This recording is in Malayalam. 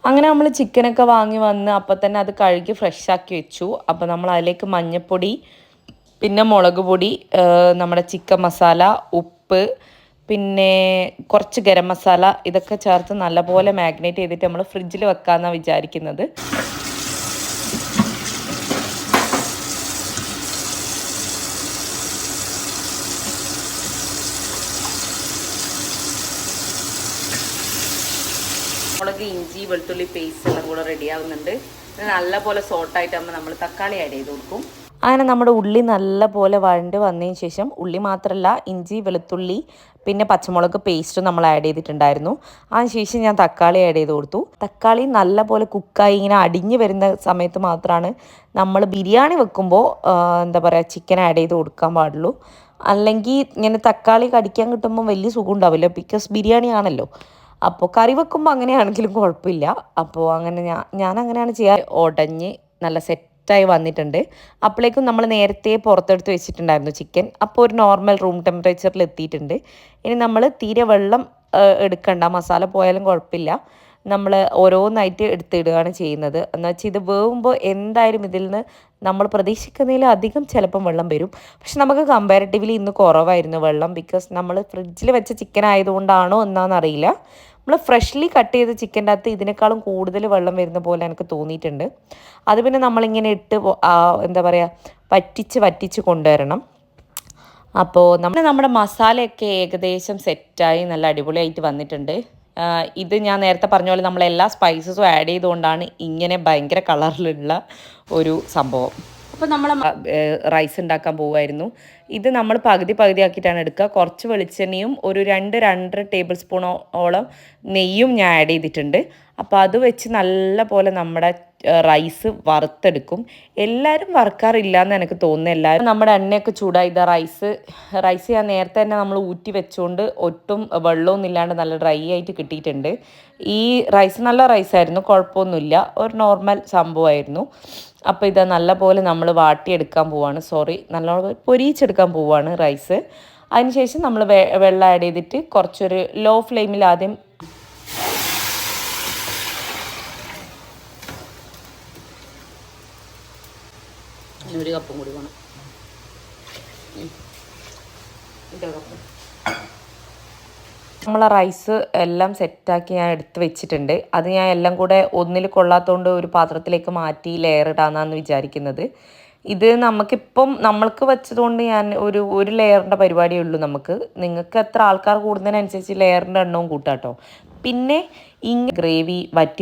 അങ്ങനെ നമ്മൾ ചിക്കനൊക്കെ വാങ്ങി വന്ന് അപ്പം തന്നെ അത് കഴുകി ഫ്രഷാക്കി വെച്ചു. അപ്പോൾ നമ്മൾ അതിലേക്ക് മഞ്ഞൾപ്പൊടി, പിന്നെ മുളക് പൊടി, നമ്മുടെ ചിക്കൻ മസാല, ഉപ്പ്, പിന്നെ കുറച്ച് ഗരം മസാല ഇതൊക്കെ ചേർത്ത് നല്ലപോലെ മാഗ്നേറ്റ് ചെയ്തിട്ട് നമ്മൾ ഫ്രിഡ്ജിൽ വെക്കാമെന്നാണ് വിചാരിക്കുന്നത്. മുളക്, ഇഞ്ചി, വെളുത്തുള്ളി പേസ്റ്റ് എല്ലാം കൂടെ റെഡിയാവുന്നുണ്ട്. നല്ലപോലെ സോട്ടായിട്ടാകുമ്പോൾ നമ്മൾ തക്കാളി ആഡ് ചെയ്ത് കൊടുക്കും. അങ്ങനെ നമ്മുടെ ഉള്ളി നല്ലപോലെ വഴണ്ട് വന്നതിന് ശേഷം ഉള്ളി മാത്രമല്ല ഇഞ്ചി, വെളുത്തുള്ളി, പിന്നെ പച്ചമുളക് പേസ്റ്റും നമ്മൾ ആഡ് ചെയ്തിട്ടുണ്ടായിരുന്നു. അതിനുശേഷം ഞാൻ തക്കാളി ആഡ് ചെയ്ത് കൊടുത്തു. തക്കാളി നല്ലപോലെ കുക്കായി ഇങ്ങനെ അടിഞ്ഞ് വരുന്ന സമയത്ത് മാത്രമാണ് നമ്മൾ ബിരിയാണി വെക്കുമ്പോൾ എന്താ പറയുക ചിക്കൻ ആഡ് ചെയ്ത് കൊടുക്കാൻ പാടുള്ളൂ. അല്ലെങ്കിൽ ഇങ്ങനെ തക്കാളി കടിക്കാൻ കിട്ടുമ്പോൾ വലിയ സുഖം ഉണ്ടാവില്ല, ബിക്കോസ് ബിരിയാണി ആണല്ലോ. അപ്പോൾ കറി വെക്കുമ്പോൾ അങ്ങനെയാണെങ്കിലും കുഴപ്പമില്ല. അപ്പോൾ അങ്ങനെ ഞാൻ അങ്ങനെയാണ് ചെയ്യാറ്. ഉടഞ്ഞ് നല്ല സെറ്റായി വന്നിട്ടുണ്ട്. അപ്പോഴേക്കും നമ്മൾ നേരത്തെ പുറത്തെടുത്ത് വെച്ചിട്ടുണ്ടായിരുന്നു ചിക്കൻ. അപ്പോൾ ഒരു നോർമൽ റൂം ടെമ്പറേച്ചറിൽ എത്തിയിട്ടുണ്ട്. ഇനി നമ്മൾ തീരെ വെള്ളം എടുക്കണ്ട, മസാല പോയാലും കുഴപ്പമില്ല. നമ്മൾ ഓരോന്നായിട്ട് എടുത്തിടുകയാണ് ചെയ്യുന്നത്. എന്ന് വെച്ചാൽ ഇത് വേവുമ്പോൾ എന്തായാലും ഇതിൽ നിന്ന് നമ്മൾ പ്രതീക്ഷിക്കുന്നതിൽ അധികം ചിലപ്പം വെള്ളം വരും. പക്ഷെ നമുക്ക് കമ്പാരിറ്റീവ്ലി ഇന്ന് കുറവായിരുന്നു വെള്ളം, ബിക്കോസ് നമ്മൾ ഫ്രിഡ്ജിൽ വെച്ച ചിക്കൻ ആയതുകൊണ്ടാണോ എന്നാണെന്നറിയില്ല. നമ്മൾ ഫ്രഷ്ലി കട്ട് ചെയ്ത ചിക്കൻ്റെ അകത്ത് ഇതിനേക്കാളും കൂടുതൽ വെള്ളം വരുന്ന പോലെ എനിക്ക് തോന്നിയിട്ടുണ്ട്. അത് പിന്നെ നമ്മളിങ്ങനെ ഇട്ട് എന്താ പറയുക വറ്റിച്ച് കൊണ്ടുവരണം. അപ്പോൾ നമ്മുടെ മസാലയൊക്കെ ഏകദേശം സെറ്റായി നല്ല അടിപൊളിയായിട്ട് വന്നിട്ടുണ്ട്. ഇത് ഞാൻ നേരത്തെ പറഞ്ഞ പോലെ നമ്മൾ എല്ലാ സ്പൈസസും ആഡ് ചെയ്തുകൊണ്ടാണ് ഇങ്ങനെ ഭയങ്കര കളറിലുള്ള ഒരു സംഭവം. അപ്പോൾ നമ്മൾ റൈസ് ഉണ്ടാക്കാൻ പോവുമായിരുന്നു. ഇത് നമ്മൾ പകുതി ആക്കിയിട്ടാണ് എടുക്കുക. കുറച്ച് വെളിച്ചെണ്ണയും ഒരു 2-2.5 ടേബിൾ സ്പൂണോളം നെയ്യും ഞാൻ ആഡ് ചെയ്തിട്ടുണ്ട്. അപ്പോൾ അത് വെച്ച് നല്ല പോലെ നമ്മുടെ റൈസ് വറുത്തെടുക്കും. എല്ലാവരും വറുക്കാറില്ല എന്ന് എനിക്ക് തോന്നുന്നു. എല്ലാവരും നമ്മുടെ എണ്ണയൊക്കെ ചൂടായി റൈസ് ഞാൻ നേരത്തെ തന്നെ നമ്മൾ ഊറ്റി വെച്ചുകൊണ്ട് ഒട്ടും വെള്ളമൊന്നും ഇല്ലാണ്ട് നല്ല ഡ്രൈ ആയിട്ട് കിട്ടിയിട്ടുണ്ട്. ഈ റൈസ് നല്ല റൈസായിരുന്നു, കുഴപ്പമൊന്നുമില്ല, ഒരു നോർമൽ സംഭവമായിരുന്നു. അപ്പോൾ ഇത് നല്ലപോലെ നമ്മൾ വാട്ടിയെടുക്കാൻ പോവാണ്, നല്ലോണം പൊരിച്ചെടുക്കാൻ പോവാണ് റൈസ്. അതിനുശേഷം നമ്മൾ വെള്ളം ആഡ് ചെയ്തിട്ട് കുറച്ചൊരു ലോ ഫ്ലെയിമിൽ ആദ്യം ഒരു കപ്പും കൂടി വേണം. നമ്മൾ റൈസ് എല്ലാം സെറ്റാക്കി ഞാൻ എടുത്ത് വെച്ചിട്ടുണ്ട്. അത് ഞാൻ എല്ലാം കൂടെ ഒന്നിൽ കൊള്ളാത്തതുകൊണ്ട് ഒരു പാത്രത്തിലേക്ക് മാറ്റി ലെയർ ഇടാമെന്നാണ് വിചാരിക്കുന്നത്. ഇത് നമ്മൾക്ക് വെച്ചതുകൊണ്ട് ഞാൻ ഒരു ലെയറിൻ്റെ പരിപാടിയേ ഉള്ളൂ. നിങ്ങൾക്ക് എത്ര ആൾക്കാർ കൂടുന്നതിനനുസരിച്ച് ലെയറിൻ്റെ എണ്ണവും കൂട്ടാട്ടോ. പിന്നെ ഗ്രേവി വറ്റി